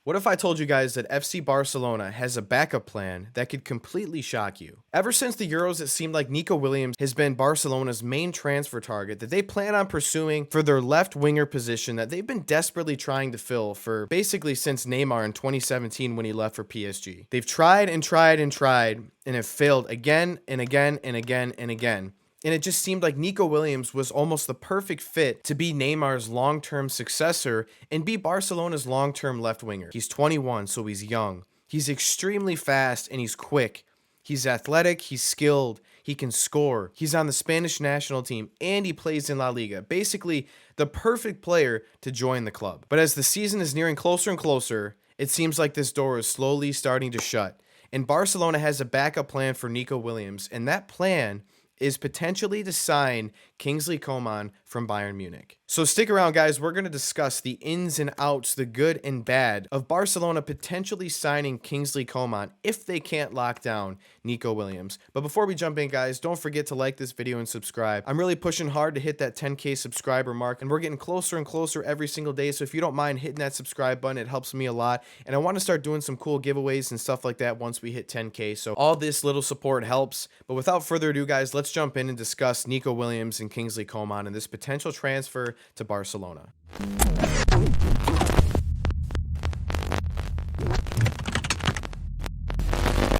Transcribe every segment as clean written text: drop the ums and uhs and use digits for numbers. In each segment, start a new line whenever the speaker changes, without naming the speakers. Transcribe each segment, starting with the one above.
What if I told you guys that FC Barcelona has a backup plan that could completely shock you? Ever since the Euros, it seemed like Nico Williams has been Barcelona's main transfer target that they plan on pursuing for their left winger position that they've been desperately trying to fill for basically since Neymar in 2017 when he left for PSG. They've tried and tried and tried and have failed again and again and again and again. And it just seemed like Nico Williams was almost the perfect fit to be Neymar's long-term successor and be Barcelona's long-term left winger. He's 21, so he's young. He's extremely fast and he's quick. He's athletic, he's skilled, he can score. He's on the Spanish national team and he plays in La Liga. Basically, the perfect player to join the club. But as the season is nearing closer and closer, it seems like this door is slowly starting to shut. And Barcelona has a backup plan for Nico Williams, and that plan is potentially to sign Kingsley Coman from Bayern Munich. So stick around, guys. We're going to discuss the ins and outs, the good and bad of Barcelona potentially signing Kingsley Coman if they can't lock down Nico Williams. But before we jump in, guys, don't forget to like this video and subscribe. I'm really pushing hard to hit that 10K subscriber mark, and we're getting closer and closer every single day. So if you don't mind hitting that subscribe button, it helps me a lot. And I want to start doing some cool giveaways and stuff like that once we hit 10K. So all this little support helps. But without further ado, guys, let's jump in and discuss Nico Williams and Kingsley Coman and this potential transfer to Barcelona.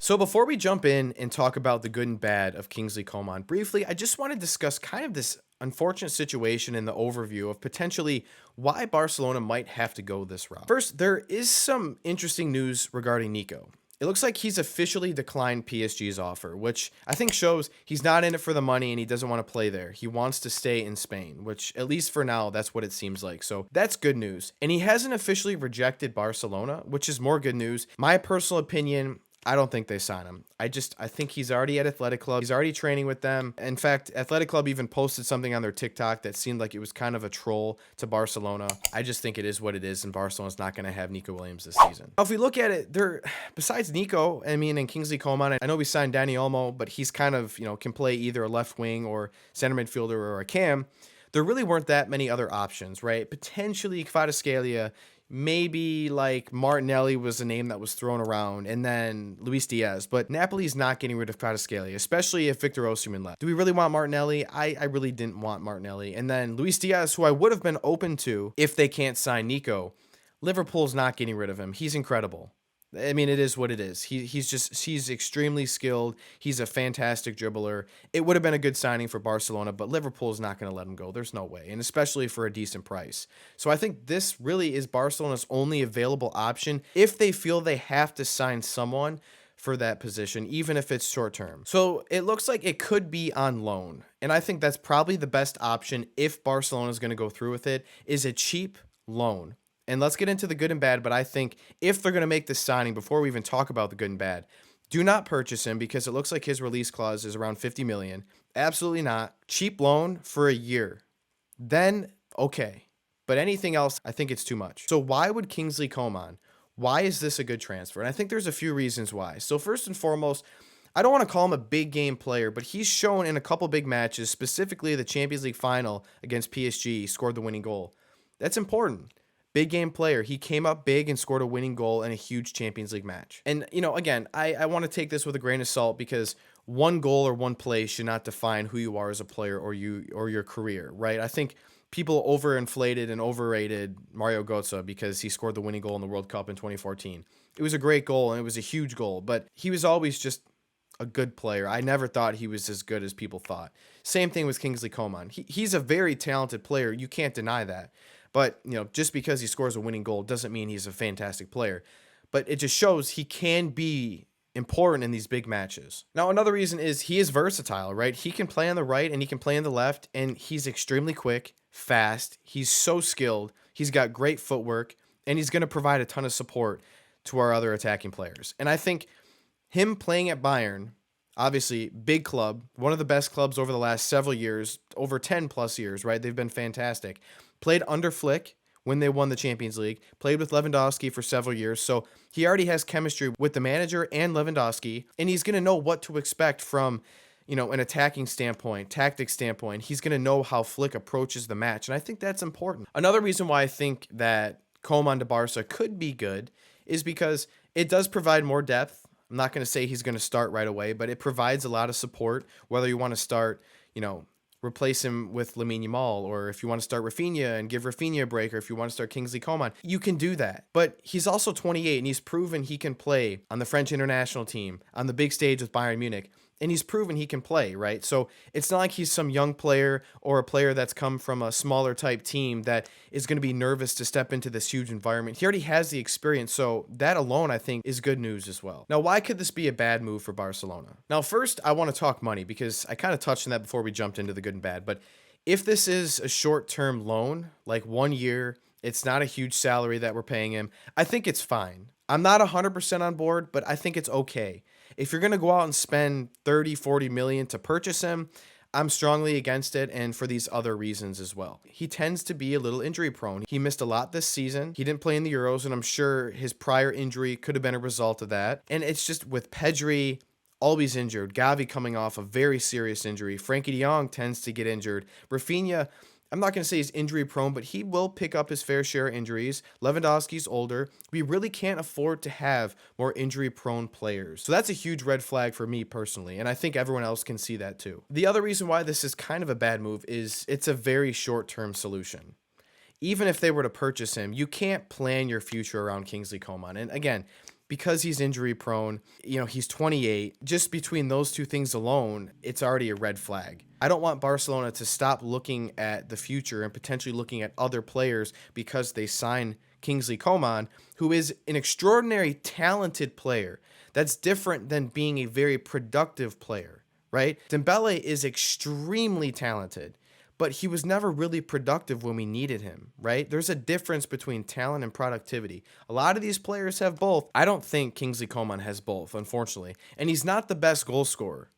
So before we jump in and talk about the good and bad of Kingsley Coman, briefly, I just want to discuss kind of this unfortunate situation in the overview of potentially why Barcelona might have to go this route. First, there is some interesting news regarding Nico. It looks like he's officially declined PSG's offer, which I think shows he's not in it for the money and he doesn't want to play there. He wants to stay in Spain, which at least for now, that's what it seems like. So that's good news. And he hasn't officially rejected Barcelona, which is more good news. My personal opinion, I don't think they sign him. I think he's already at Athletic Club. He's already training with them. In fact, Athletic Club even posted something on their TikTok that seemed like it was kind of a troll to Barcelona. I just think it is what it is, and Barcelona's not going to have Nico Williams this season. Now, if we look at it, besides Nico, and Kingsley Coman, I know we signed Dani Olmo, but he's kind of, can play either a left wing or center midfielder or a cam. There really weren't that many other options, right? Potentially Kvaratskhelia, maybe like Martinelli was a name that was thrown around, and then Luis Diaz. But Napoli's not getting rid of Kvaratskhelia, especially if Victor Osimhen left. Do we really want Martinelli? I really didn't want Martinelli. And then Luis Diaz, who I would have been open to if they can't sign Nico. Liverpool's not getting rid of him. He's incredible. I mean, it is what it is. He's extremely skilled. He's a fantastic dribbler. It would have been a good signing for Barcelona, but Liverpool's not going to let him go. There's no way, and especially for a decent price. So I think this really is Barcelona's only available option if they feel they have to sign someone for that position, even if it's short term. So it looks like it could be on loan, and I think that's probably the best option if Barcelona is going to go through with it, is a cheap loan. And let's get into the good and bad, but I think if they're going to make this signing, before we even talk about the good and bad, do not purchase him because it looks like his release clause is around 50 million. Absolutely not. Cheap loan for a year. Then, okay. But anything else, I think it's too much. So why would Kingsley Coman? Why is this a good transfer? And I think there's a few reasons why. So first and foremost, I don't want to call him a big game player, but he's shown in a couple big matches, specifically the Champions League final against PSG, scored the winning goal. That's important. Big game player. He came up big and scored a winning goal in a huge Champions League match. And, again, I want to take this with a grain of salt because one goal or one play should not define who you are as a player or your career, right? I think people overinflated and overrated Mario Götze because he scored the winning goal in the World Cup in 2014. It was a great goal and it was a huge goal, but he was always just a good player. I never thought he was as good as people thought. Same thing with Kingsley Coman. He's a very talented player. You can't deny that. But, just because he scores a winning goal doesn't mean he's a fantastic player. But it just shows he can be important in these big matches. Now, another reason is he is versatile, right? He can play on the right and he can play on the left, and he's extremely quick, fast. He's so skilled. He's got great footwork, and he's going to provide a ton of support to our other attacking players. And I think him playing at Bayern, obviously, big club, one of the best clubs over the last several years, over 10 plus years, right? They've been fantastic. Played under Flick when they won the Champions League, played with Lewandowski for several years. So he already has chemistry with the manager and Lewandowski, and he's going to know what to expect from, an attacking standpoint, tactic standpoint. He's going to know how Flick approaches the match, and I think that's important. Another reason why I think that Coman to Barca could be good is because it does provide more depth. I'm not going to say he's going to start right away, but it provides a lot of support, whether you want to start, replace him with Lamine Yamal, or if you want to start Rafinha and give Rafinha a break, or if you want to start Kingsley Coman, you can do that. But he's also 28 and he's proven he can play on the French international team, on the big stage with Bayern Munich. And he's proven he can play, right? So it's not like he's some young player or a player that's come from a smaller type team that is going to be nervous to step into this huge environment. He already has the experience, so that alone, I think, is good news as well. Now, why could this be a bad move for Barcelona? Now, first, I want to talk money because I kind of touched on that before we jumped into the good and bad. But if this is a short-term loan, like 1 year, it's not a huge salary that we're paying him, I think it's fine. I'm not 100% on board, but I think it's okay. If you're going to go out and spend 30, 40 million to purchase him, I'm strongly against it, and for these other reasons as well. He tends to be a little injury prone. He missed a lot this season. He didn't play in the Euros, and I'm sure his prior injury could have been a result of that. And it's just with Pedri always injured, Gavi coming off a very serious injury, Frankie de Jong tends to get injured. Rafinha, I'm not going to say he's injury prone, but he will pick up his fair share of injuries. Lewandowski's older. We really can't afford to have more injury prone players. So that's a huge red flag for me personally, and I think everyone else can see that too. The other reason why this is kind of a bad move is it's a very short-term solution. Even if they were to purchase him, you can't plan your future around Kingsley Coman. And again, because he's injury prone, he's 28. Just between those two things alone, it's already a red flag. I don't want Barcelona to stop looking at the future and potentially looking at other players because they sign Kingsley Coman, who is an extraordinary talented player. That's different than being a very productive player, right? Dembele is extremely talented, but he was never really productive when we needed him, right? There's a difference between talent and productivity. A lot of these players have both. I don't think Kingsley Coman has both, unfortunately. And he's not the best goal scorer.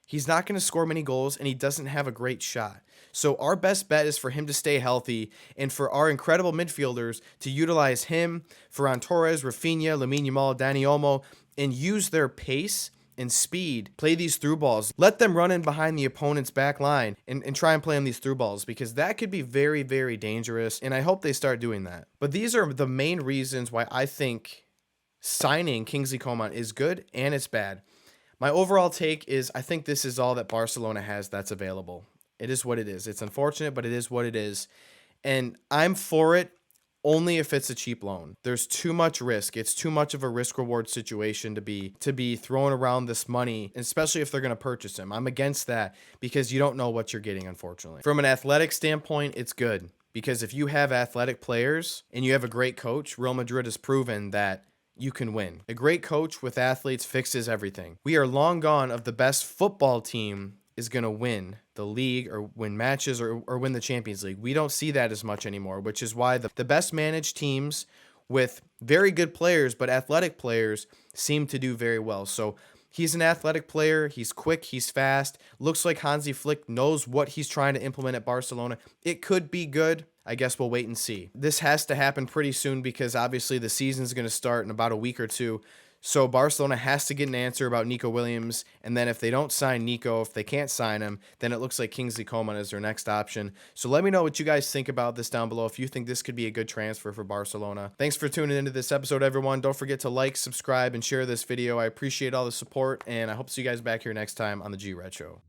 He's not going to score many goals, and he doesn't have a great shot. So our best bet is for him to stay healthy and for our incredible midfielders to utilize him, Ferran Torres, Rafinha, Lamine Yamal, Dani Olmo, and use their pace and speed, play these through balls. Let them run in behind the opponent's back line and try and play on these through balls because that could be very, very dangerous, and I hope they start doing that. But these are the main reasons why I think signing Kingsley Coman is good and it's bad. My overall take is I think this is all that Barcelona has that's available. It is what it is. It's unfortunate, but it is what it is. And I'm for it only if it's a cheap loan. There's too much risk. It's too much of a risk-reward situation to be throwing around this money, especially if they're going to purchase him. I'm against that because you don't know what you're getting, unfortunately. From an athletic standpoint, it's good because if you have athletic players and you have a great coach, Real Madrid has proven that you can win. A great coach with athletes fixes everything. We are long gone of the best football team is going to win the league or win matches or win the Champions League. We don't see that as much anymore, which is why the best managed teams with very good players but athletic players seem to do very well. So he's an athletic player. He's quick. He's fast. Looks like Hansi Flick knows what he's trying to implement at Barcelona. It could be good. I guess we'll wait and see. This has to happen pretty soon because obviously the season's going to start in about a week or two. So Barcelona has to get an answer about Nico Williams. And then if they don't sign Nico, if they can't sign him, then it looks like Kingsley Coman is their next option. So let me know what you guys think about this down below. If you think this could be a good transfer for Barcelona. Thanks for tuning into this episode, everyone. Don't forget to like, subscribe, and share this video. I appreciate all the support, and I hope to see you guys back here next time on the G-Red Show.